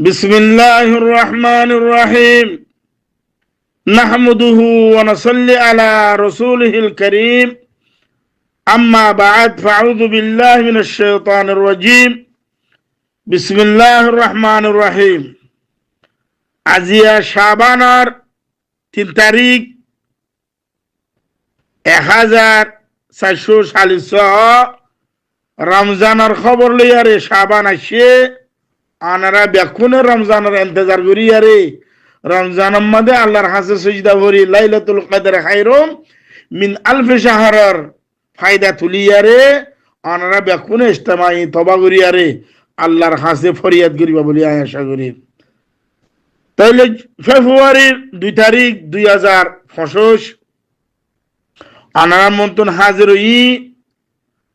بسم الله الرحمن الرحيم نحمده ونصلي على رسوله الكريم أما بعد فأعوذ بالله من الشيطان الرجيم بسم الله الرحمن الرحيم আজিয়া শাবানার 3 তারিখ 1440 রমজানের খবর লইয়ারে শাবান আসে আনারা বেকুনে রমজানের ইন্তজার করি আরে রমজানের মধ্যে আল্লাহর হাসে সিজদা করি লাইলাতুল কদর খায়রুম মিন আলফি শাহরার ফায়দা তুলিয়ারে আনারা বেকুনে ইজতিমাই তওবা করি আরে আল্লাহর হাসে ফরিয়াদ করিবা বলি আশা করি। তাহলে ফেব্রুয়ারির 2 তারিখ 2025 আনারা মন্তন হাজির হই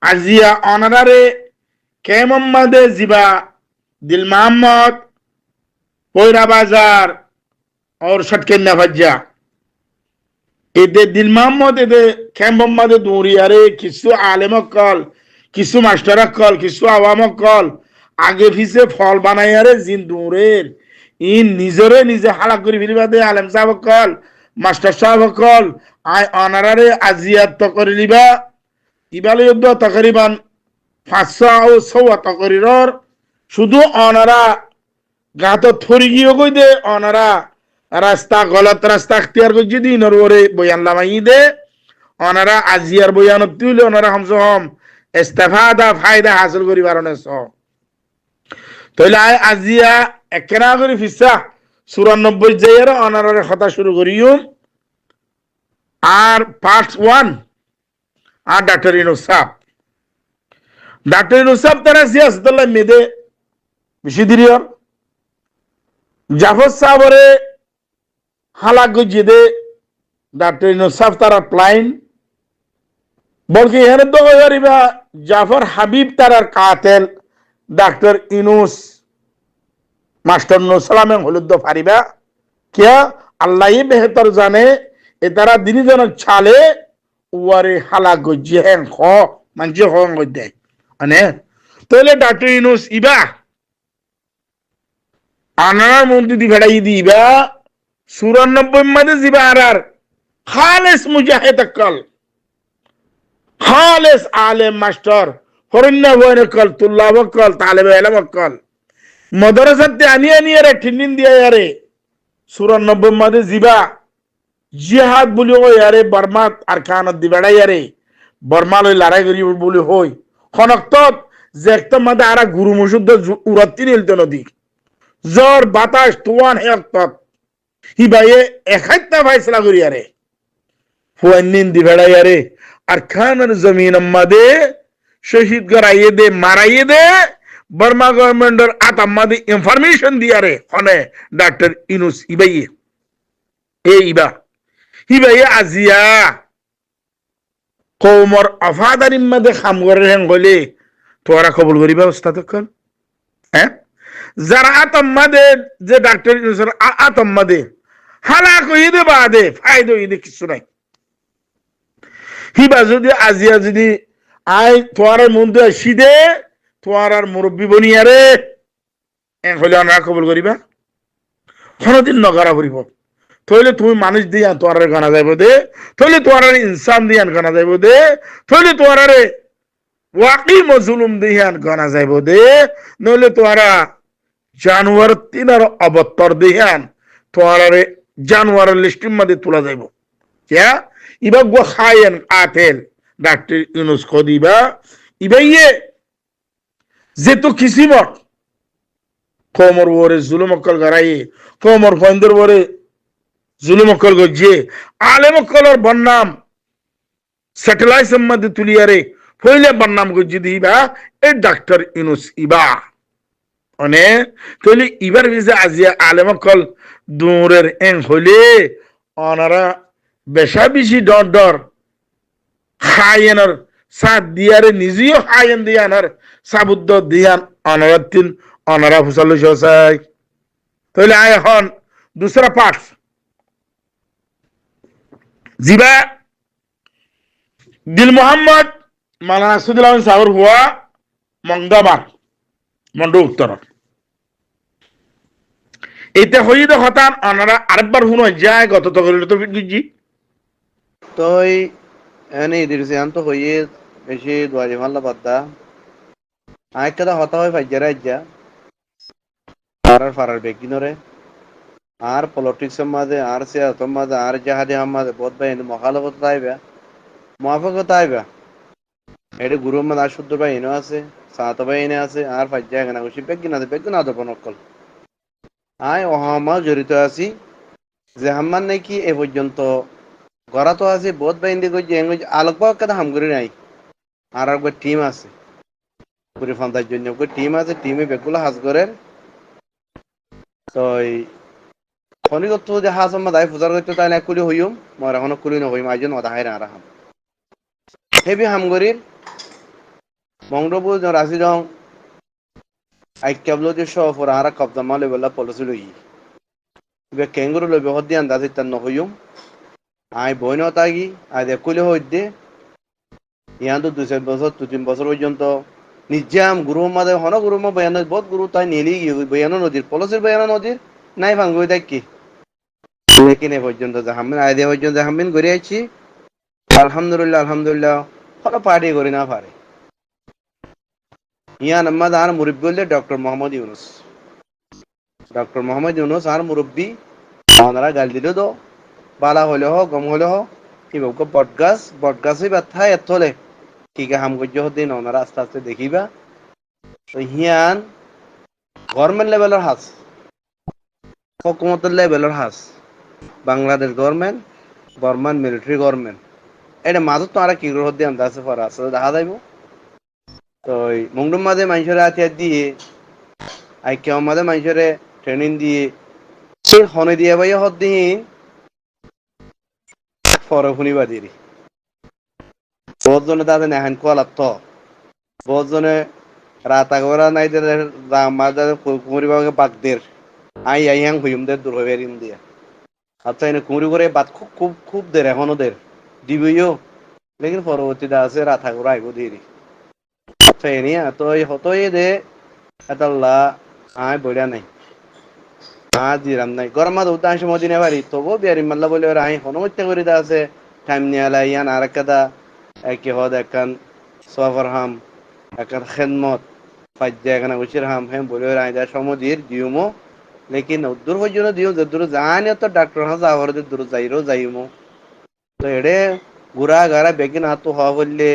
আজিয়া আনারারে কেমন মাদে জিবা दिल मोहम्मद पोयरा बाजार और सटकेन्ना भज्जा एदे दिल मोहम्मद एदे कैम्बम्मादे दूरी अरे किसु आलेम कल किसु मास्टर कल किसु आवाम कल आगे फिसे फल बनाई अरे जिन दूरेर इन निजरे निजे हालाक करी फिरबा दे आलेम साहब कल मास्टर साहब कल आय अनारारे आजियात तो करी लिबा इबाले युद्ध तकरीबन 500 तकरीरर শুধু অনারা গাত থরি গিয়ে কই দে অনারা রাস্তা গলত রাস্তা ইখতিয়ার করে যদি নরওরে বয়ান লামাই দে অনারা আজিয়ার বয়ান তুইলে অনারা হামসহম ইস্তেফাদা ফায়দা হাসিল করি বারণে স তাইলে আজিয়া একনা করে ফিসা 94 জায়গার অনারার কথা শুরু করিও আর পার্ট 1 আর ডাক্তার ইনুসাব তারা সিয়াসতুল্লাহ মেদে বেশি দিরিয়র জাফর সাহরে হালাক গজিদে ডাক্তার ইনুসাব তারা প্লাইন বলকে এখানে তো কইবা জাফর হাবিব তারার কাতেল ডাক্তার ইনুস মাস্টার নুসালামে হলুদ ফারিবা কিয়া আল্লাহই বেহতর জানে এ তারা দিনী জন ছালে ওয়ারে হালাক গজি হেন খ মানজি হং গদে আনে তাহলে ডাক্তার ইনুস ইবা আনার মন্ত্রী দি ভেড়াই দিবা 94 মধ্যে জিবা আর খালেস মুজাহিদ কল খালেস আলেম মাস্টার হরন্না বয়ন কল তুল্লাব কল তালেবে ইলম কল মাদ্রাসাতে আনি রে ঠিনিন দিয়া আরে 94 মধ্যে জিবা জিহাদ বলি ও আরে বর্মা আরকানত দি ভেড়াই আরে বর্মা লই লড়াই করি বলি হই খনক্ত যে একটা মধ্যে আর গুরু মুশুদ্ধ উরাতি নিলতে নদী জোর বাতাস তুয়ান হেক্তত হিবায়ে একাইতা ফাইসলা করি আরে ফুয়ান্নিন দি ভেড়াই আরে আর খানের জমিন মাদে শহীদ করাইয়ে দে মারাইয়ে দে বর্মা গভর্নমেন্টের আতাম্মাদে ইনফরমেশন দি আরে হনে ডাক্তার ইনুস ইবাইয়ে হিবাইয়ে আজিয়া কওমর আফাদারিম মাদে খাম করে হেন গলে তোরা কবুল করিবা উস্তাদ কল হ্যাঁ যারা আতম্মাদে যে ডাক্তার ইনুসের আতম্মাদে হালাক হইদে বাদে ফায়দা হইদে কিছু নাই হিবা যদি আজিয়া যদি আই তোয়ার মন্দে আসিদে তোয়ার আর মুরব্বী বনিয়ারে এ হইলে আমরা কবুল করিবা কোনদিন নগরা করিব তাহলে তুমি মানুষ দিয়া তোয়ার গানা যাইব দে তাহলে তোয়ার ইনসান দিয়া গানা যাইব দে তাহলে তোয়ার ওয়াকি মজলুম দিয়া গানা যাইব দে নইলে তোয়ারা জানোয়ার তিনার অবতর দিহান তোয়ারে জানোয়ারের লিস্টের মধ্যে তোলা যাইব क्या इबा गो खायन आतेल डॉक्टर यूनुस को दिबा इबा ये जे तो किसी मत कोमर वोरे जुल्म कल गराई कोमर फंदर वोरे जुल्म कल गजे आलेम कलर बननाम सैटेलाइट सम्मद तुलियारे पहिले बननाम गजे दिबा ए डॉक्टर यूनुस इबा অনে তাহলে ইবার ভিসে আজিয়া আলেম কল দূরের এন হলে অনারা বেশা বেশি ডর খায়েনর সাথ দিয়ারে নিজেও খায়েন দিয়ানার সাবুদ্দ দিয়ান অনারাতিন অনারা ফুসাল সসাই তাহলে আয় হন দুসরা পার্ট জিবা দিল মোহাম্মদ মাওলানা আসদুল আলম সাগর হুয়া মংদাবাদ মন্ডু উত্তর এটা হইতে হতান ওনারা আরেকবার শুনো যায় গত তো করিল তো বুঝছি তোই এনে ইদিরসিয়ান তো হইয়ে বেশি দুয়ারি মাল্লা বাদ্দা আয় কেদা হতা হয় ফাইজারা ইজ্জা ফারার বেগিনরে আর পলিটিক্সের মাঝে আর সিয়াসতের মাঝে আর জাহাদি মাঝে বহুত ভাই মখালফত আইবা মুআফাকত আইবা এটি গুরুর মাঝে আর শুদ্ধ ভাই এনে আছে সাত ভাই এনে আছে আর ফাইজা এখানে খুশি বেগিন আদর বনকল আয় অহামা জড়িত আছি যে হাম্মান নাকি এ পর্যন্ত গড়া তো আছে বহুত ভাই ইন্দি কই যে আলোক পাওয়া কেদা হামগুরি নাই আর একবার টিম আছে পুরি ফান্তার জন্য টিম আছে টিমে বেগুলো হাজ করে তো খনিগত যে হাজ আমার দায় ফুজার করতে তাই না কুলি হইম মর এখনো কুলি নহইম আইজন ওদা হাই না হাম হেবি হামগরির মংডবু রাশি রং আইক্যাবলো যে শহর আর কবজা মালে বলা পলিসি লই বে কেঙ্গুরু লই হদ্দি আন্দাজ ইত্যান নহইম আই বইন তাগি আই দে কুলি হইদে ইয়ান তো 2 বছর 3 বছর পর্যন্ত নিজাম গুরু মাদে হন গুরু মা বয়ান বহুত গুরু তাই নেলি বয়ান নদীর পলিসির বয়ান নদীর নাই ভাঙ্গুই দেখি লেকিন এ পর্যন্ত জাহামিন আইডিয়া পর্যন্ত জাহামিন করে আছি আলহামদুলিল্লাহ হলো পার্টি করি না পারে ইয়ান আম্মাদ আর মুরব্বী বললে ডক্টর মোহাম্মদ ইউনুস আর মুরব্বী ওনারা গাল দিলে তো বালা হলে হোক গম হলে হোক কি বলবো বটগাছই ব্যথা এত হলে কি কে হাম গজ্য দিন ওনারা আস্তে আস্তে দেখিবা তো হিয়ান গভর্নমেন্ট লেভেলের হাস হুকুমতের লেভেলের হাস বাংলাদেশ গভর্নমেন্ট বর্মান মিলিটারি গভর্নমেন্ট এটা মাজত তো আর কি গ্রহ দিয়ে আন্দাজে পড়া আছে দেখা যাইব তো মুংডুম মাঝে মানুষের হাতিয়ার দিয়ে আইকেও মাঝে মানুষের ট্রেনিং দিয়ে সেই হনে দিয়ে ভাই হদ দিন পরে শুনিবা দিরি বহুত জনে তাদের নেহান কোয়ালাত তো বহুত জনে রাত আগরা নাই মাঝে কুমুরি বাগে বাগদের আই হাং হুইমদের দূর হয়ে দিয়া আচ্ছা এনে কুমুরি করে বাদ খুব খুব খুব দের এখনো দের দিবইও লেকিন পরবর্তীতে আছে রাত আগরা আইব দিরি ফেনিয়া তো হতই দে এতাল্লা আয় বইরা নাই জিরাম নাই গরম মাদ উদ্দাংশ মদিনে বাড়ি তবু বিয়ারি মাল্লা বলে ওরা আই হনুমত্যা করে দা আছে টাইম নিয়ে আলা ইয়ান আর একটা একে হদ একান সফর হাম একান খেদমত ফাজ্জা এখানে উচির হাম হেম বলে ওরা আই দা সমদির দিউমো লেকিন দূর পর্যন্ত দিও যে দূর জানি তো ডাক্তার হাঁ যাওয়ার দূর যাইমো তো এড়ে ঘুরা গারা বেগিন হাত হওয়া বললে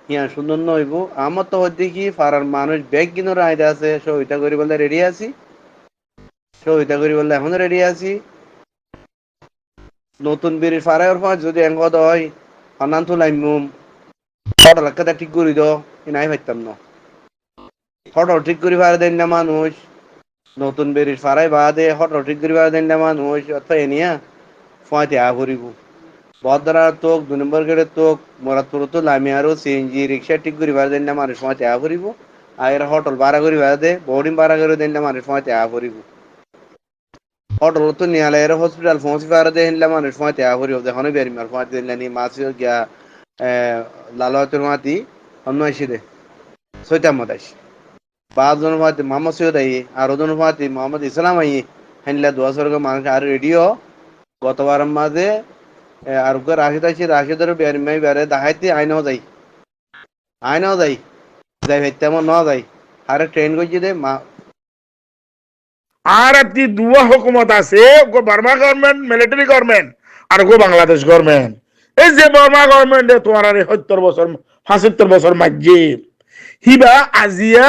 ইয়া সুন্দর নইব আমার তো হচ্ছে কি ফারার মানুষ ব্যাগ কিনোর আইডা আছে সহিতা করি বললে রেডি আছি সহিতা করি বললে এখনো রেডি আছি নতুন বেরির ফারার পর যদি এঙ্গদ হয় অনান তো লাইমুম ফটো লাগাতে ঠিক করি দাও নাই পাইতাম না ফটো ঠিক করি ফারে দেন না মানুষ নতুন বেরির ফারাই বাদে ফটো ঠিক করি ফারে দেন না মানুষ অর্থাৎ এনিয়া ফয়তে আভরিব বদরা তোক 2 নম্বর গেটে তোক মোরাদপুর তো লামি আরো সিএনজি রিক্সা ঠিক করি বার দেন না মানুষ সময় ত্যাগ করিব আর হোটেল ভাড়া করি বার দে বোর্ডিং ভাড়া করে দেন না মানুষ সময় ত্যাগ করিব হোটেল তো নিয়ালে এর হসপিটাল পৌঁছি বার দে হিনলা মানুষ সময় ত্যাগ করিব দেখো না বেরি মার সময় দেন নি মাসি গিয়া লালওয়াতের মাতি অন্য আইসি দে সৈতাম মতাইস 5 জন মাতি মোহাম্মদ সৈয়দ আই আর ওজন মাতি মোহাম্মদ ইসলাম আই হিনলা 200 মানুষ আর রেডিও গতবার মাঝে আর রাশিদ আছে রাশিদের বেরমাই বেড়ে দেখাইতে আইনাও যাই যাই তেমন ন যাই আরে ট্রেন করছি দে মা আর একটি দুয়া হুকুমত আছে গো বার্মা গভর্নমেন্ট মিলিটারি গভর্নমেন্ট আর গো বাংলাদেশ গভর্নমেন্ট এই যে বার্মা গভর্নমেন্টে তোমার 70 বছর 75 বছর মাঝে হিবা আজিয়া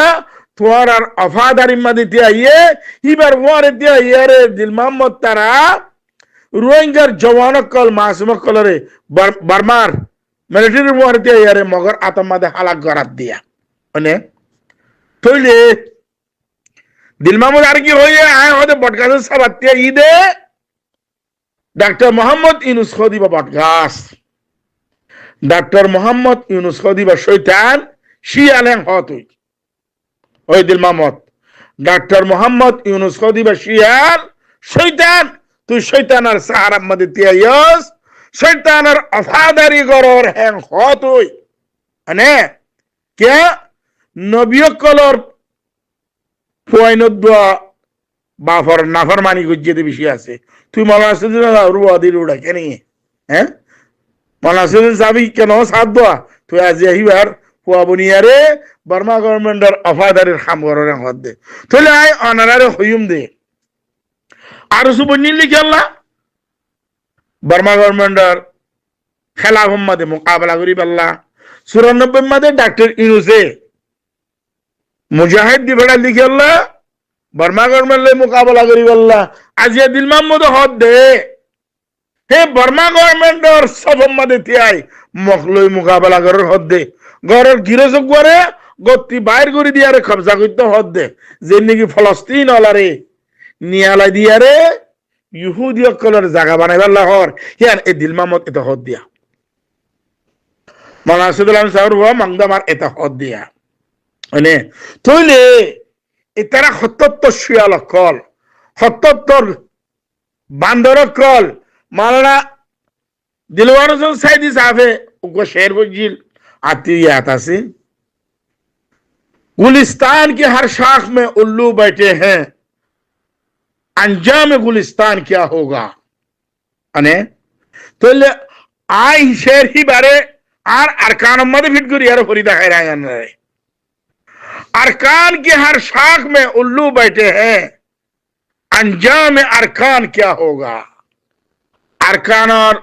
তোমার আর অফাদারি মাদিতে আইয়ে হিবার ওয়ার দিয়া ইয়ারে দিল মোহাম্মদ তারা রোহিঙ্গার জওয়ানকল মাসুমকলরে বার্মার মিলিটারি ওয়ার দিয়া ইয়ারে মগর আতমাদে হালাক গরাত দিয়া মানে তইলে দিল মাহমুদ আর কি হইয়ে আয় হতে বটগাছের সাবাতিয়া ঈদে ডাক্তার মোহাম্মদ ইউনুস খদিবা বটগাছ ডাক্তার মোহাম্মদ ইউনুস খদিবা শৈতান শিয়ালেন হতুই ওই দিল মাহমদ ডাক্তার মোহাম্মদ ইউনুস খদিবা শিয়াল শৈতান তুই শৈতানার সাহারাম মধ্যে তিয়াইস শৈতানার অফাদারি গরর হ্যাং হতুই মানে কে নবিয়কলর পয়নত দোয়া বাফর নাফর মানি গজ্জেতে বেশি আছে তুই মৌলানা আসিদুল রুয়াদির উড়া কেন হ্যাঁ মৌলানা আসিদুল সাবি কেন সাথ দোয়া তুই আজি আহিবার হুয়া বনিয়ারে বার্মা গভর্নমেন্টের অফাদারের খাম করার হদ দে তাহলে আয় অনারারে হইম দে আর সুবনিল লিখে আল্লাহ বার্মা গভর্নমেন্টের খেলা মাদে মোকাবেলা করি পাল্লা 94 মাদে ডাক্তার ইনুসে মুজাহিদ দিবেড়া লিখে আল্লাহ বার্মা গভর্নমেন্ট মোকাবেলা করি পাল্লা আজিয়া দিল মাহমুদ হদ দে হে বার্মা গভর্নমেন্টের সব মাদে তিয়াই মখলই মোকাবেলা করার হদ দে ঘরের গিরজক করে গতি বাইর করে দিয়ারে কবজা করতে হদ দে যে নাকি ফলস্তিন অলারে নিয়ালাই দিয়ারে ইহুদি অকলের জায়গা বানাইবার লাহর হিয়ান এ দিল মাহমুদ এটা হদ দিয়া মৌলানা আসিদুল সাহেব হুয়া মাংদামার এটা হদ দিয়া মানে তইলে এতারা 77 শিয়াল কল 77 বান্দর কল মাওলানা দিলওয়ার হোসেন সাইদি সাহেবে উগো শের বজিল आती से गुलिस्तान के हर शाख में उल्लू बैठे हैं अंजाम गुलिस्तान क्या होगा अने तो आई शेर ही बारे आर अरकान मद फिट करी यार फरीदा खैरान रे अरकान के हर शाख में उल्लू बैठे हैं अंजाम अरकान क्या होगा अरकान और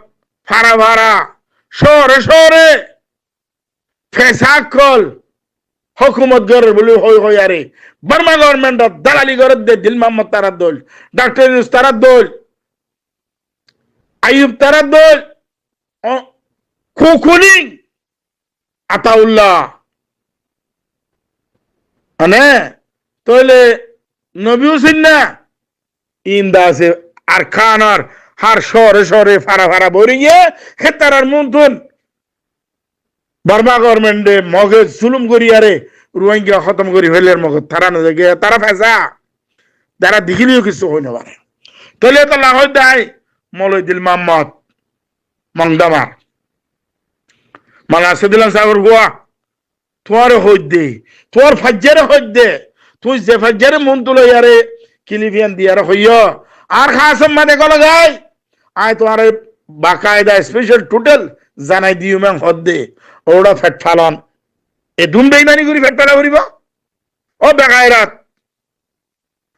फारा फारा शोरे शोरे ফেসাক কল হুকুমত গরের বলি হই হই আরে বার্মা গভর্নমেন্ট দালালি গরদ দে দিল মোহাম্মদ তারাদ দল ডক্টর ইউনুস তারাদ দল আইয়ুব তারাদ দল খুকুনি আতাউল্লাহ আনে তোলে নবী হুসেন না ইন্দাসে আরকানার হার শহরে শহরে ফারা ফারা বরিয়ে খেতারার মুনতুন বার্মা গভর্নমেন্টে মগে জুলুম করি আরে রোহিঙ্গা খতম করি হইলের মগে তারা না দেখে তারা ফেসা যারা দেখিলেও কিছু হই না পারে তাহলে তো লাহ দেয় মৌলাই দিল মোহাম্মদ মংদামার মালা আসিদুল্লাহ সাগর হুয়া তোমার হই দে তোমার ফাজ্জারে হই দে তুই যে ফাজ্জারে মন তুলো ইয়ারে কিলিফিয়ান দিয়ার হইয় আর খাসম মানে গল গায় আয় তোমার বাকায়দা স্পেশাল টোটাল জানাই দিও ম্যাম হদ দে ওরা ফেট ফালন এ দুম বেইমানি করি ফেট ফালা করিব ও বেগায়রাত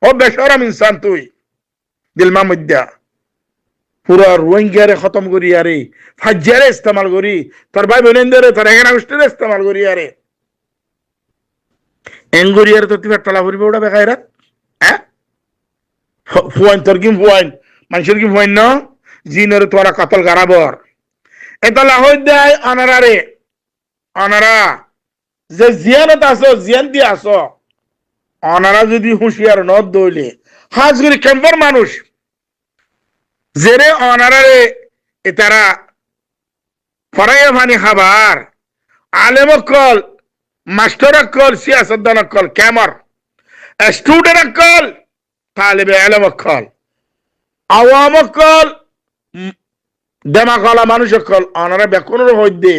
ও বেশরম ইনসান তুই দিলমা মধ্যা পুরা রোহিঙ্গারে খতম করি আরে ফাজ্জারে ইস্তেমাল করি তোর ভাই বোনেন্দ্রে তোর এখানে গোষ্ঠীরে ইস্তেমাল করি আরে এঙ্গুরি আরে তো তুই ফেট ফালা করিব ওটা বেগায়রাত হ্যাঁ ফুয়াইন তোর কি ফুয়াইন মানুষের কি ফুয়াইন ন জিনের তোরা কাতল গারাবর এটা লাহই দেয় অনারারে অনারা যে জিয়ানত আছো জিয়ান দিয়ে আছো অনারা যদি হুঁশিয়ার নদ দইলে হাজ করে ক্যাম্পের মানুষ জেরে অনারারে এতারা ফরাইয়া ভানি খাবার আলেম কল মাস্টার কল সিয়াসতদান কল ক্যামর স্টুডেন্ট কল তালেবে আলেম কল আওয়াম কল দেমাকলা মানুষ কল অনারা বেকুনের হইদে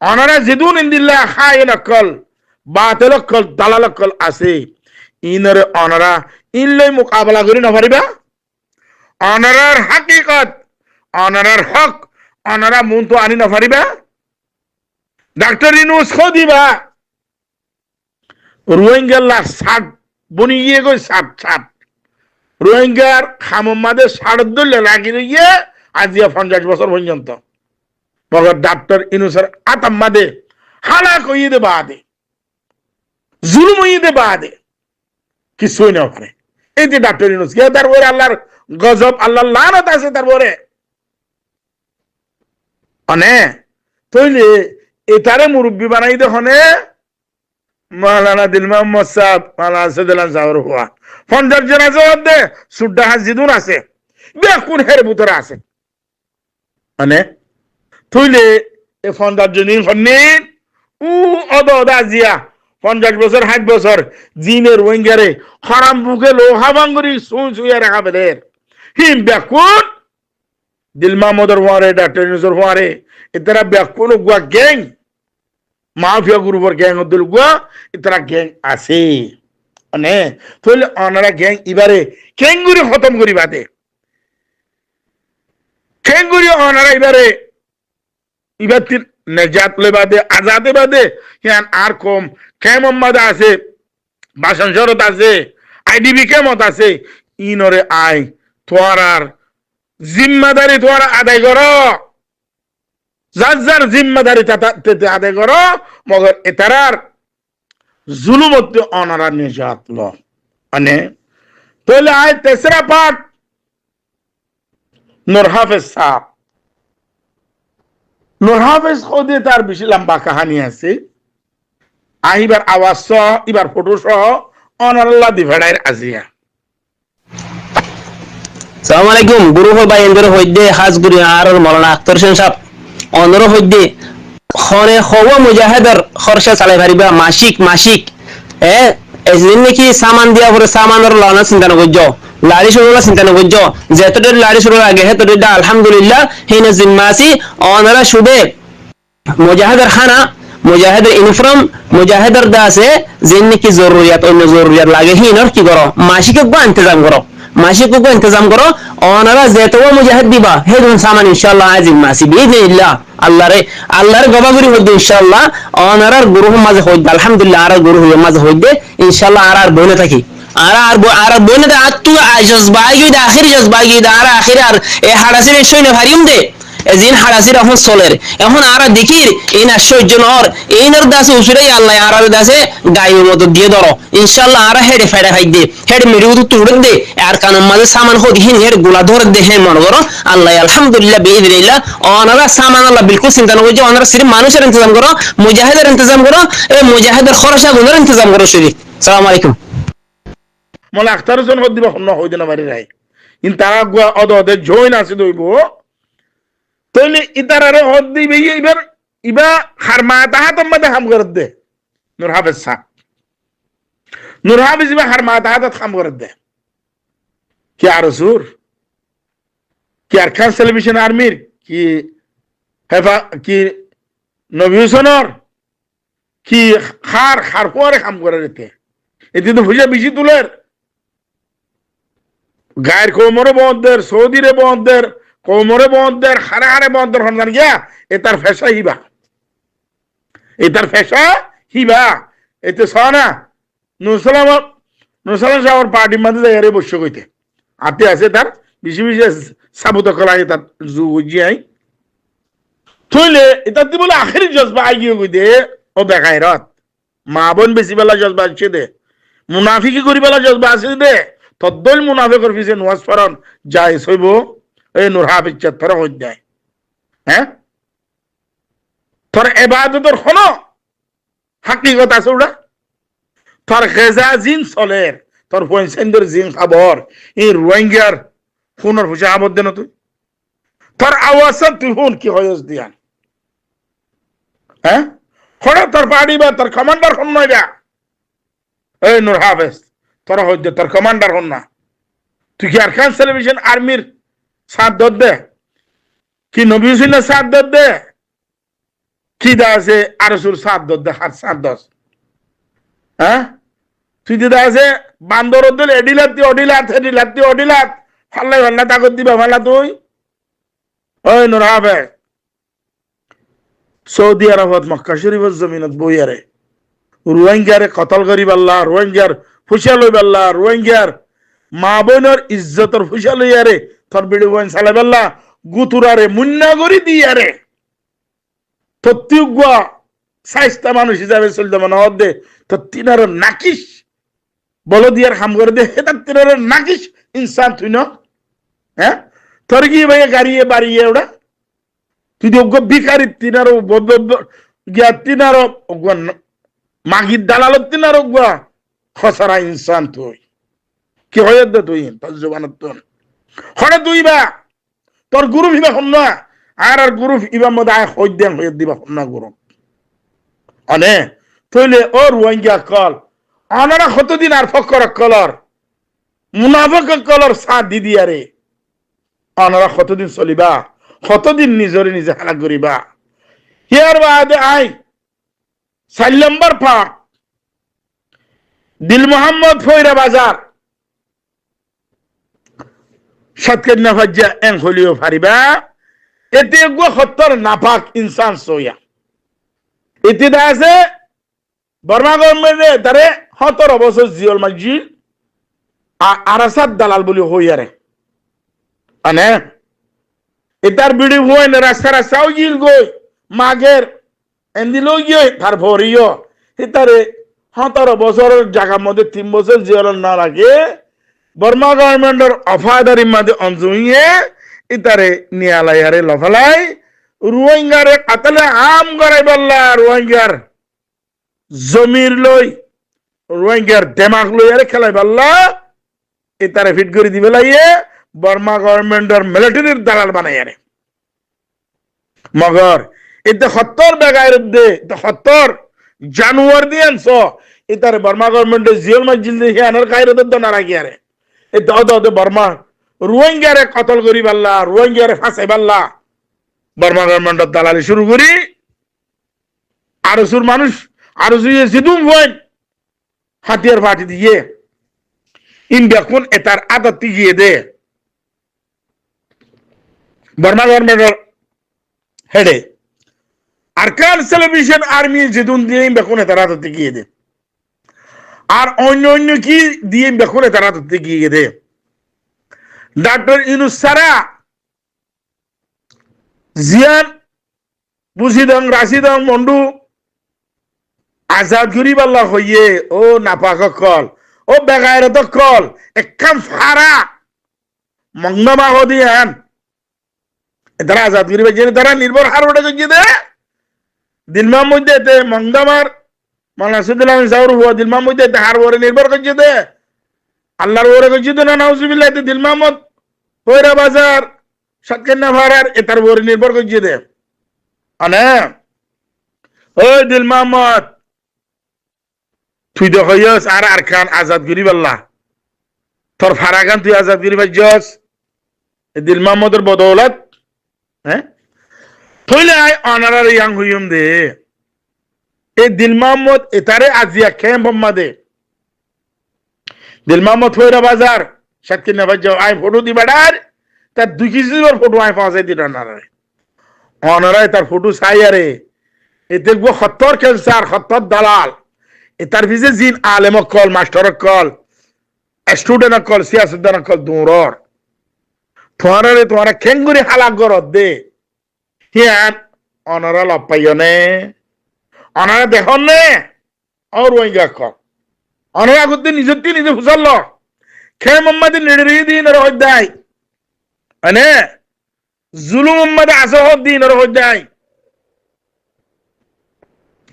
অনারা জিদুন ইন্দিল্লাহ খায়ন কল বাতিল কল দালাল কল আছে ইনরে অনারা ইনলৈ মোকাবেলা করি না পারিবা অনারার হাকিকত অনারার হক অনারা মন তো আনি না পারিবা ডাক্তার ইনুস দিবা রোহিঙ্গাল্লা সাত বনি গিয়ে গই সাত সাত রোহিঙ্গার খামমাদের সাড় দলে লাগিয়ে গিয়ে আজিয়া 50 বছর পর্যন্ত মগর ডাক্তার ইনুসের আতাম্মাদে হালাক হইয়ে দে বাদে জুলুম হইয়ে দে বাদে কিছুই না ওখানে এই যে ডাক্তার ইনুস কে তারপরে আল্লাহর গজব আল্লাহর লানত আছে তারপরে অনে তইলে এটারে মুরব্বি বানাই দেখনে মাওলানা দিল মোহাম্মদ সাহেব মাওলানা আসিদুল্লাহ সাহেব হুয়া 50 জন আছে ওতে সুড্ডা হাজিদুন আছে বেকুন হের ভিতরে আছে মানে তুইলে এ 50 জনই ফন্নিন উ অদা জিয়া 50 বছর 60 বছর জিনের ওয়েঙ্গারে হারাম বুকে লোহা ভাঙ্গুরি সুইয়া রাখা বেদের হিম বেকুন দিল মাহমুদর ওয়ারে ডাক্তার ইউনুসর ওয়ারে এতরা বেকুন গুয়া গ্যাং মাফিয়া গ্রুপের গ্যাং হদুল গুয়া এতরা গ্যাং আছে অনে তইলে অনারা গ্যাং ইবারে কেঙ্গুরি খতম করিবা দে কেঙ্গুরি অনারা ইবারে ইবার নেজাত লেবা দে আজাদে বাদে হিয়ান আর কম কেমম্মাদ আছে বাসন শরত আছে আইডিবি কেমত আছে ইনরে আই তোয়ার জিম্মাদারি তোয়ারা আদায় করো যার যার জিম্মাদারি আদায় করো মগর এতারার জুলুমত অনারা নিজাত ল মানে তাহলে আয় তেসরা পাঠ নূর হাফেজ সাহেব নূর হাফেজ খোদে তার বেশি লম্বা কাহানি আছে আহিবার আওয়াজ সহ এবার ফটো সহ অনারাল্লাহ দিভাড়াইর আজিয়া সালাম আলাইকুম গুরু ভাই এন্ডর হইদে হাজগুরি আর মাওলানা আখতার হোসেন সাহেব অনর হইদে খরে খওয়া মুজাহিদার খরচা চালাই পারিবা মাসিক এজদিন নাকি সামান দিয়া পরে সামানের লনা চিন্তা নগজ্য লাড়ি শুরুলা চিন্তা নগজ্য যেতটা লাড়ি শুরু আগে হেতটা আলহামদুলিল্লাহ হিনা জিম্মাসি অনরা শুবে মুজাহিদার খানা মুজাহিদার ইউনিফর্ম মুজাহিদার দাসে জিন নাকি জরুরিয়াত অন্য জরুরিয়াত লাগে হিনর কি করো মাসিক গো ইন্তজাম করো মাসিককে ইন্তজাম করো ওনারা যেতও মুজাহিদ দিবা হে যখন সামান ইনশাআল্লাহ আজিম মাসি বিইজনিল্লাহ আল্লাহর গবাগুরি হইবে ইনশাআল্লাহ ওনারার গুরুহ মাঝে হইবে আলহামদুলিল্লাহ আর গুরুহ মাঝে হইবে ইনশাআল্লাহ আর বনে থাকি আর বনে দা আত্তু জজবাগি দা আখির জজবাগি দা আর আখির আর এ হাড়াসির সইনে ভারিম দে এজিন হাড়াসির এখন চলের এখন আরা দেখির এই না সহ্যনর এইনার দাসে উসুরাই আল্লাহ আর দাসে গায়ের মতো দিয়ে ধরো ইনশাআল্লাহ আরা হেডে ফেডা খাই দে হেড মেরি উদু তুড়ে দে আর কানের মাঝে সামান হদি হিন হেড গোলা ধরে দে হে মন করো আল্লাহ আলহামদুলিল্লাহ বিইজনিল্লাহ ওনারা সামান আল্লাহ বিলকুল চিন্তা না করছে ওনারা সির্ফ মানুষের ইন্তজাম করো মুজাহিদের ইন্তজাম করো এই মুজাহিদের খরচা গুলোর ইন্তজাম করো শরীফ আসসালামু আলাইকুম মলা আখতার হোসেন হদ দিবা হন্ন হইদে না বাড়ি রাই ইন তারা গুয়া অদে জয়েন আছে দইব তাইলে ইতারারে হদ দিবে এবার ইবা হারমা তাহাতম মধ্যে হাম করে দে নূর হাফেজ সাহেব নূর হাফেজ ইবা হারমা তাহাত হাম করে দে কি আর সুর কি আর খান টেলিভিশন আর্মির কি হেফা কি নবী হুসেনর কি খার পরে কাম করে রেতে এতে তো ভুজা বেশি তুলের গায়ের কোমরে বন্ধের সৌদিরে বন্ধের কোমরে বন্ধের হারে বন্ধের হন্দান গিয়া এটার ফেসা হিবা এতে সনা নুসালাম সাহেবের পার্টির মধ্যে যাই বসে কইতে হাতে আছে তার বেশি সাবুত করা তার জুজিয়াই থইলে এটা দি বলে আখেরি জজবা আগিয়ে কই দে ও বেকায় রত মা বোন বেশি বেলা জজবা আছে দে মুনাফিকি করি বেলা জজবা আছে দে তদ্দল মুনাফিকর পিছে নওয়াজ পড়ন যায় সইব এই নূর হাফিজ চত্বর হয়ে যায় হ্যাঁ তোর এবাদতর হলো হাকিকত আছে ওটা তোর গেজা জিন চলের তোর পয়সেন্দর জিন খাবর এই রোহিঙ্গার ফোনের হুসে আবদ্ধ না তুই তোর আওয়াজ তুই ফোন কি হয়স দিয়া হ্যাঁ হঠাৎ তোর পার্টি বা তোর কমান্ডার হন নয় যা এই নূর হাফেজ তোর হইতে তোর কমান্ডার হন না তুই কি আরকান টেলিভিশন আর্মির সাথ দে কি নবী হুসেনের সাথ দে কি দা আছে আরসুর সাথ দে হার সাথ দস হ্যাঁ তুই দিদা আছে বান্দর দিল এডিলাত ফাল্লা তাকত দিবা ফাল্লা তুই ওই নূর হাফেজ সৌদি আরবত মক্কা শরীফের জমিনত বইয়ারে রোহিঙ্গারে কতল করি পাল্লা রোহিঙ্গার ফুসা লই পাল্লা রোহিঙ্গার মা বোনের ইজ্জতর ফুসা লইয়ারে তোর বিড়ি বোন চালাই পাল্লা গুতুরারে মুন্না করি দিয়ারে তত্তিগুয়া সাইস্তা মানুষ হিসাবে চলতে মনে হদ্দে তো তিনার নাকিস বলো দিয়ার হাম করে দে হেতার তিনার নাকিস ইনসান তুই ন হ্যাঁ তোর কি ভাই গাড়িয়ে বাড়িয়ে ওটা তুই অজ্ঞ ভিকারি তিনার গিয়া তিনার মাগির দালালত তিনার অজ্ঞা খসরা ইনসান তুই কি হয়ে দে তুই তোর জবানত তোর হরে তুই বা তোর গুরু ভিবা হন না আর গুরু ইবা মধ্যে আয় হয়ে দিবা হন না গুরু অনে তইলে ও রোহিঙ্গা কল আনারা কতদিন আর ফকর কলর মুনাফক কলর সাথ দি দিয়ারে আনারা কতদিন চলিবা কতদিন নিজরে নিজে হালাক করিবা হিয়ার বাদে আই 4 নম্বর পার্ট দিল মোহাম্মদ ফৈরা বাজার সাতকের নাফাজ্জা এন হলিও ফারিবা এতে গো হত্তর নাপাক ইনসান সোয়া এতে দা আছে বর্মা গভর্নমেন্টে তারে 17 বছর জিওল মাজি আরাসাত দালাল বলি হইয়ারে আনে এটার বিড়ি হই না রাস্তা রাস্তাও জিল গই মাগের এন্দিলো গিয়ে তার ভরিও এটারে 17 বছরের জায়গার মধ্যে 3 বছর জিওল না লাগে বর্মা গভর্নমেন্টের অফাদারি মাঝে অঞ্জুইয়ে ইতারে নিয়ালাইয়ারে লফালাই রোহিঙ্গারে কাতলে আম করে বললা রোহিঙ্গার জমির লই রোহিঙ্গার দেমাগ লই আরে খেলাই বললা ইতারে ফিট করে দিবে লাইয়ে বর্মা গভর্নমেন্টের মিলিটারির দালাল বানাই আরে মগর এতে 70 বেগায়ের দে 70 জানুয়ারি দিয়েনছ ইতারে বর্মা গভর্নমেন্টের জিওল মাজিল দিয়ে আনার কায়রত না রাখি আরে এ দে বর্মা রোহিঙ্গারে কতল করি পাল্লা রোহিঙ্গারে ফাঁসাই পাল্লা বর্মা গভর্নমেন্টের দালালি শুরু করি আরসুর মানুষ আরসুয়ে সিদুম হইন হাতিয়ার ফাটি দিয়ে ইন্ডিয়া কোন এটার আদত গিয়ে দে বর্মা গভর্নমেন্টের হেডে আরকান সেলিব্রেশন আর্মি জিদুন দিয়ে বেকুন এটার আদত গিয়ে দে আর অন্য অন্য কি দিয়ে বেকুন এটার আদত গিয়ে দে ডক্টর ইউনুস সারা জিয়ান বুঝিদং রাশিদং মন্ডু আজাদ গরিব আল্লাহ হইয়ে ও নাপাক কল ও বেগায়রত কল একখান ফারা মংনামা হদিয়ান এতারা আজাদ গরিব জেনে তারা নির্ভর হার ওটা গিয়ে দে দিলমার মধ্যে তে মংদামার মালাসুদুল্লাহ সাউর হুয়া দিলমার মধ্যে তে হার ওরে নির্ভর গিয়ে দে আল্লাহর ওরে গিয়ে দে না নাউজুবিল্লাহ তে দিল মোহাম্মদ পয়রা বাজার সাতকেন্না ভাড়ার এটার ওরে নির্ভর গিয়ে দে আনে ও দিল মোহাম্মদ তুই দেখাইস আর আরকান আজাদ গরিব আল্লাহ তোর ফারাগান তুই আজাদ গরিব জস দিল মোহাম্মদের বদৌলত হ্যাঁ থইলে আই অনারার ইয়াং হইম দে এই দিল মোহাম্মদ এটারে আজিয়া খেম বম্মা দে দিল মোহাম্মদ ফয়রা বাজার সাতকেন্না ভাই যাও আই ফটো দিবাডার তার 2 কেজির ফটো আই পাওয়া যায় দিটা নারে অনারায় তার ফটো চাই আরে এ দেখবো 70 ক্যান্সার 70 দালাল এটার ভিজে জিন আলেম কল মাস্টার কল স্টুডেন্ট কল সিয়াসতদান কল দৌড়র তোমারা খেঙ্গুরি হালা গরত দে হিয়ান অনারা লপাইয়নে অনারা দেখন নে আর রোহিঙ্গা কল অনারা করতে নিজে ফুসাল খে মোহাম্মদ নিড়ি দিন আর হদ্দাই মানে জুলুম মোহাম্মদ আসহ দিন আর হদ্দাই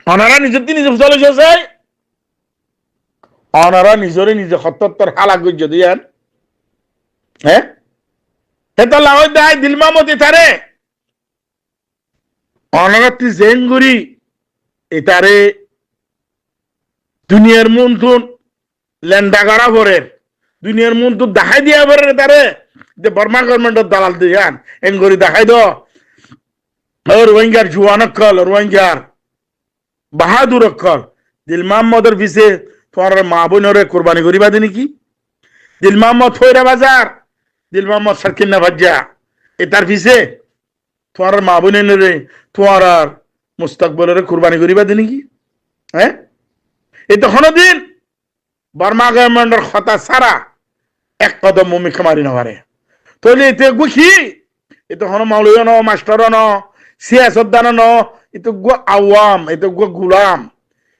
অনারা নিজে ফুসাল হয়েছে অনারা নিজরে নিজে 77 হালা গজ্জ দিয়ান হ্যাঁ এটা লাগাই দেয় দিলমা মতি তারে অনারা তুই জেঙ্গুরি এটারে দুনিয়ার মন্থুন লেন্ডাগারা ভরের দুনিয়ার মন্থুন দেখাই দিয়া ভরের তারে যে বর্মা গভর্নমেন্টের দালাল দিয়ান এঙ্গুরি দেখাই দ রোহিঙ্গার জুয়ান কল রোহিঙ্গার বাহাদুর কল দিল মোহাম্মদের পিছে তোমার মা বোনরে কোরবানি করিবা দিনি কি দিল মোহাম্মদ ফয়রা বাজার দিল মোহাম্মদ সাতকেন্না ভাজ্জা এটার পিছে তোমার মা বোনরে তোমার আর মুস্তাকবলের কোরবানি করিবা দিনি কি হ্যাঁ এটা কোনদিন বর্মা গভর্নমেন্টের কথা সারা এক কদম মুমিকে মারি না পারে তাহলে এতে গুখি এটা হন মাউলিয়া ন মাস্টার ন সিয়াসতদান ন এটা গো আওয়াম এটা গো গুলাম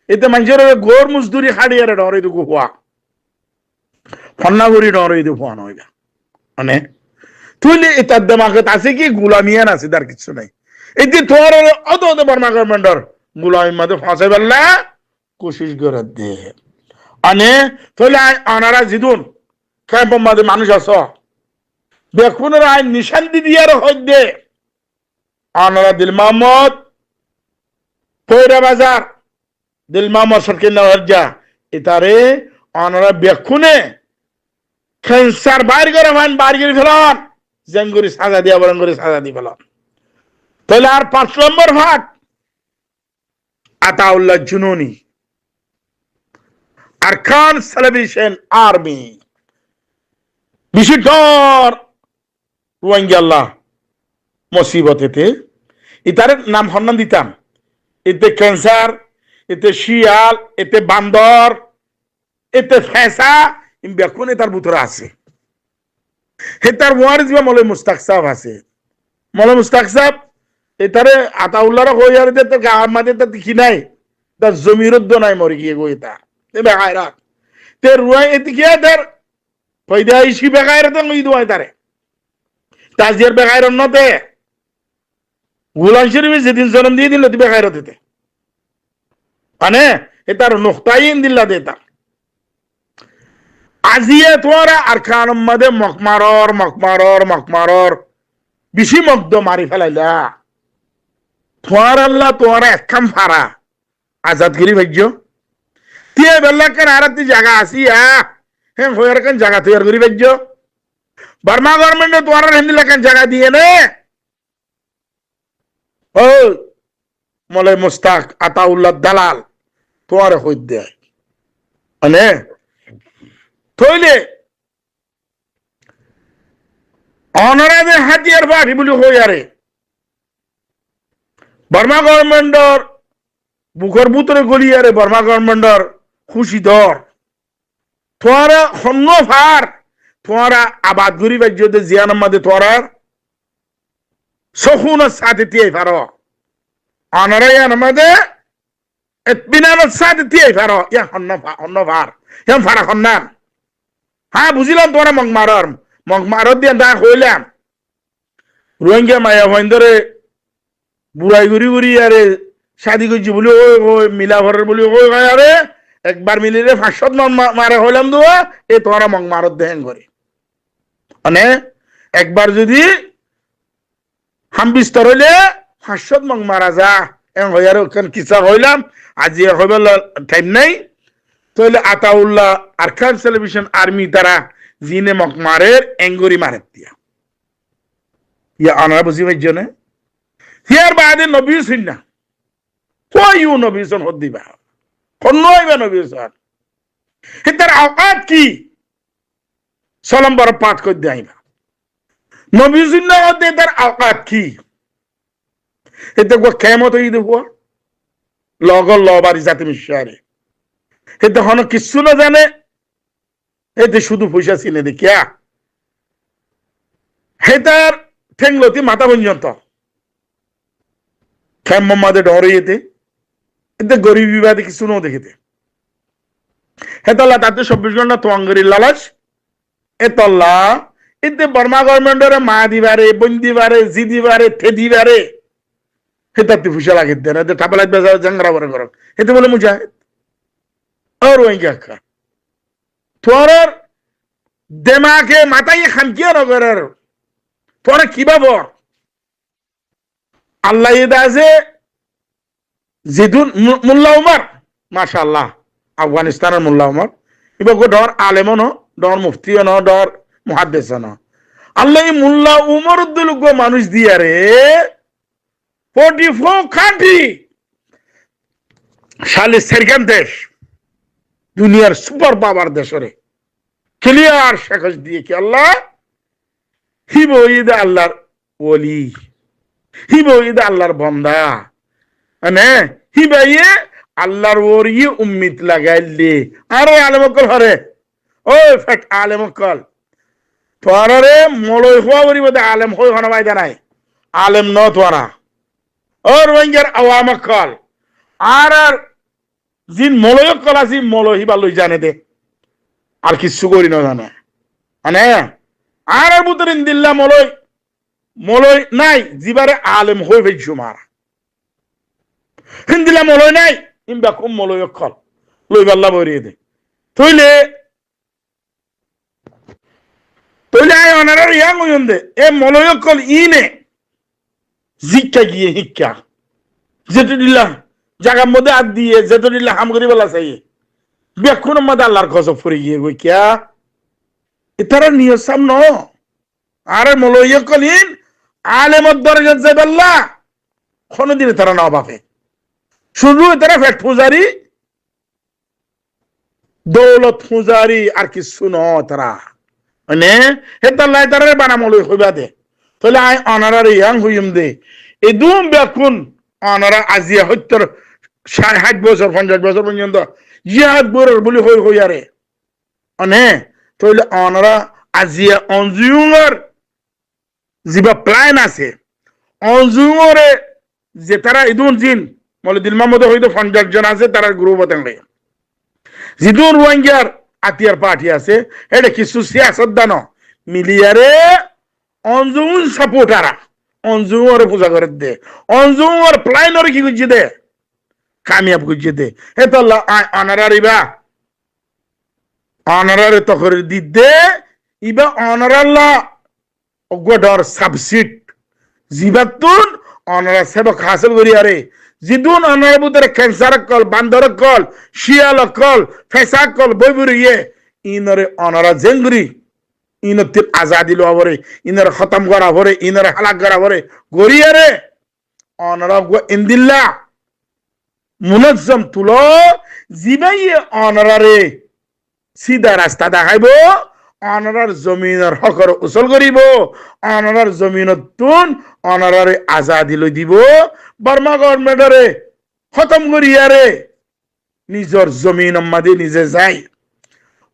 এতে মানুষের গোর মজদুরি হাড়িয়ারে ডর এই হুয়া ফন্নাগুড়ি ডর এই হুয়া নয় মানে তুইলে এটার দেমাগত আছে কি গুলামিয়ান আছে তার কিছু নাই এই যে তোর অত বর্মা গভর্নমেন্টের গুলামির মধ্যে ফাঁসে বেললা কোশিশ করে দে আনে তাহলে আনারা জিদুন ক্যাম্প মধ্যে মানুষ আস দেখুন আইন নিশান দিদিয়ার হইদে আনারা দিল মোহাম্মদ পয়রা বাজার দিল মোহাম্মদ সাতকেন্না ভাজ্জা এটারে অনারা বেক্ষুনে ক্যান্সার বাইর করে ফাইন বাইর করে ফেলন জেঙ্গুরি সাজা দিয়া বরং করে সাজা দিয়ে ফেলন তাহলে আর 5 নম্বর ভাগ আতাউল্লাহ জুনুনি আরকান সালাভেশন আর্মি বিশুদ্ধর রোহিঙ্গা আল্লাহ মুসিবতেতে ইতার নাম হন্নান দিতাম এতে ক্যান্সার এতে শিয়াল এতে বান্দর এতে ফেসা বেকুন এটার ভিতরে আছে হেতার ওয়ারিস বা মলে মুস্তাক সাহেব আছে মলে মুস্তাক সাহেব এটারে আতাউল্লাহর হই আর তো গাঁর মাঝে তো দেখি নাই তার জমিরুদ্ধ নাই মরে গিয়ে গো এটা তে বেগায়রাত তে রুয়াই এতে কি তার পয়দাইশি বেগায়রাত লই দুয়াই তারে তাজিয়ার বেগায়রাত নতে গুলাম শরীফ যেদিন জন্ম দিয়ে দিল দিবে বেগায়রাত দিতে মানে এটার নুকতাইন দিল্লা দেতা আজিয়ে তোরা আরকান মধ্যে মকমারর বেশি মগ্ধ মারি ফেলাইলা তোমার আল্লাহ তোমার একখান ফারা আজাদগিরি ভাজ্য তিয়ে বেল্লা কেন আর জায়গা আসি হ্যাঁ হয়ে কেন জায়গা তৈরি করি ভাজ্য বার্মা গভর্নমেন্টে তোমার হিন্দি লেখেন জায়গা দিয়ে নে ও মলে মুস্তাক আতাউল্লাহ দালাল তোমার হই দেয় মানে তৈলে অনারাধে হাতিয়ার পাঠি বলি হই আরে বার্মা গভর্নমেন্টর বুকর বুতরে গলি আরে বার্মা গভর্নমেন্টর খুশি ধর তোরা হন্য ফার তোরা আবাদ গরি বাজ্যতে জিয়ান মাদে তোরা সখুনের সাথে দিয়ে ফারো অনারায়ান মাদে এতবিনানের সাথে দিয়ে ফারো ইয়া হন্য ফার ইয়া ফারা হন্নান হ্যাঁ বুঝিলাম তোরা মগমারর দিয়ে দা হইলাম রোহিঙ্গা মায়া ভয়ন্দরে বুড়াই গুড়ি আরে শাদি করছি বলি ওই মিলা ভরের বলি ওই আরে একবার মিলিলে 500 মারে হইলাম দুয়া এ তোরা মগমারর দেহেন করে মানে একবার যদি হাম বিস্তর হইলে 500 মগ মারা যা এম হইয়ার ওখান কিসা হইলাম আজি হইবার টাইম নাই তাহলে আতাউল্লাহ আরকান সালাভেশন আর্মি তারা জিনে মকমারের এঙ্গুরি মারে দিয়া ইয়া আনারা বুঝি ভাই জনে হিয়ার বাদে নবী সুন্নাহ কই ইউ নবী সুন হদ দিবা কোনই বা নবী সুন হিতার আওকাত কি সালাম বড় পাঠ কই দেইবা নবী সুন্নাহ হদ তার আওকাত কি এটা গো কিয়ামত হই দেব লগল লবারি জাতি মিশারে এটা হন কিছু না জানে এতে শুধু পয়সা চিনে দেখিয়া হেতার ঠেংলতি মাথা পর্যন্ত খেম মাদে ডরে এতে এতে গরিব বিবাদে কিছু ন দেখিতে হেতল্লা তাতে 24 ঘন্টা তোয়াঙ্গরি লালাস এতল্লা এতে বর্মা গভর্নমেন্টের মা দিবারে বন দিবারে জি দিবারে থে দিবারে হেতাতে পয়সা লাগে দেন এতে টাপলাইত বেজা জাংরা বরে করক এতে বলে মুজাহিদ আর রোহিঙ্গা খা তোর দেমাকে মাথায় খামকিয়া নগরের তোরা কি ভাবো আল্লাহ আছে জিদুন মোল্লা উমর মাশাআল্লাহ আফগানিস্তানের মোল্লা উমর এবার ডর আলেমও ন ডর মুফতিও ন ডর মুহাদ্দিসও ন আল্লাহ মোল্লা উমর উদ্দুলুগ মানুষ দিয়া রে 44 কান্ট্রি শালি সেরকান দেশ দুনিয়ার সুপার পাওয়ার দেশরে ক্লিয়ার শেখস দিয়ে কি আল্লাহ হিব ঈদ আল্লাহর ওলি হিব ঈদ আল্লাহর বান্দা মানে হিবাইয়ে আল্লাহর ওরি উম্মিত লাগাইলি আরে আলেমকল হরে ও ফেক আলেমকল তোরে মলই হওয়া বলি বদে আলেম হই হনা বাইদা নাই আলেম ন তোরা ও রোহিঙ্গার আওয়ামকল আর জিন মলয় কল আছে মলয় হিবা লই জানে দে আর কিছু করি না জানে মানে আর বুতরিন দিল্লা মলয় নাই জিবারে আলেম হই ভেজু মারা হিন্দিলা মলয় নাই ইমবা কম মলয় কল লই বাল্লা বরিয়ে দে তইলে আয় অনারা ইয়াং হইন্দে এ মলয় কল ইনে জিক্কা গিয়ে হিক্কা যেটা দিল্লা জাগার মধ্যে হাত দিয়ে যেটা দিল্লা হাম করি বলা চাই বেক্ষণ মধ্যে আল্লাহর গজব পড়ে গিয়ে গই কিয়া এটারা নিয়সাম ন আরে মলয় কলিন আলেমত দরজা যাইবাল্লা কোনদিন তারা না বাপে শুধু তারা ফেট পূজারি দৌলত ফুজারি আর কিছু ন তারা মানে হেতাল্লাই তারা বানামল হইবা দে তাহলে আই অনারার ইয়াং হইম দে এই দুম বেকুন অনারা আজিয়া হত্তর 60 বছর 50 বছর পর্যন্ত ইয়াদ বড় বলি হই হইয়ারে অনে তাহলে অনারা আজিয়া অনজুঙ্গর জিবা প্ল্যান আছে অনজুঙ্গরে যে তারা ইদুন জিন বলে দিলমা মধ্যে হয়তো 50 জন আছে তারা গ্রুপ হতে জিদুন রোহিঙ্গার আতিয়ার পার্টি আছে এটা কিছু সিয়াসত দানো মিলিয়ারে অনজুন সাপোর্টারা অনজুমরে পূজা করে দে অনজুমর প্লাইনরে কি করছে দে কামিয়াব করছে দে হে তো অনারারিবা অনারারে তো করে দিদে ইবা অনারাল্লা অগডর সাবসিড জিবাতুন অনারা সেবক হাসিল করি আরে জিদুন অনারা বুতরে ক্যান্সার কল বান্দর কল শিয়াল কল ফেসা কল বইবুরিয়ে ইনরে অনারা জেঙ্গুরি ইনতির আজাদি লো ভরে ইনর খতম করা ভরে ইনর হালাক করা ভরে গরিয়ারে অনারা গো ইন্দিল্লা মুনাজ্জম তুলো জিবাইয়ে অনারারে সিধা রাস্তা দেখাইব অনারার জমিনের হকর উসল করিব অনারার জমিনত তুন অনারারে আজাদি লই দিব বার্মা গভর্নমেন্টরে খতম করিয়ারে নিজর জমিন মাদি নিজে যায়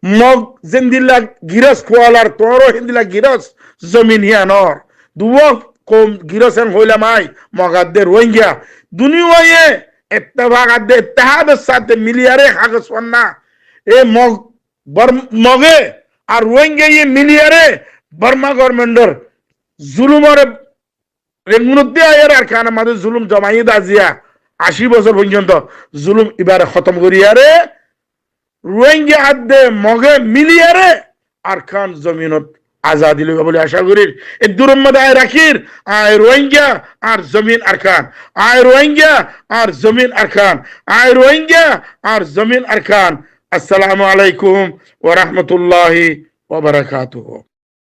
মগ জিন্দিল্লা গিরস খোয়ালার তোরও হিন্দিলা গিরস জমিন হিয়ানর দুও কম গিরসেন হইলাম আই মগাদ্দে রোহিঙ্গা দুনিয়ায়ে ইত্তেফাক আদে ইত্তেহাদের সাথে মিলিয়ারে কাগজ পন্না এ মগ মগে আর রোহিঙ্গা ইয়ে মিলিয়ারে বার্মা গভর্নমেন্টর জুলুমরে রেগুনতে আয়ার আর খানা মাদে জুলুম জমাই দাজিয়া 80 বছর পর্যন্ত জুলুম এবারে খতম করিয়ারে রোহিঙ্গা আদে মগে মিলিয়ারে আর খান জমিনত আজাদি লইবা বলে আশা করি এই দুরম মধ্যে আয় রাখির আয় রোহিঙ্গা আর জমিন আর খান আয় রোহিঙ্গা আর জমিন আর খান আয় রোহিঙ্গা আর জমিন আর খান আসসালামু আলাইকুম ওয়া রাহমাতুল্লাহি ওয়া বারাকাতুহু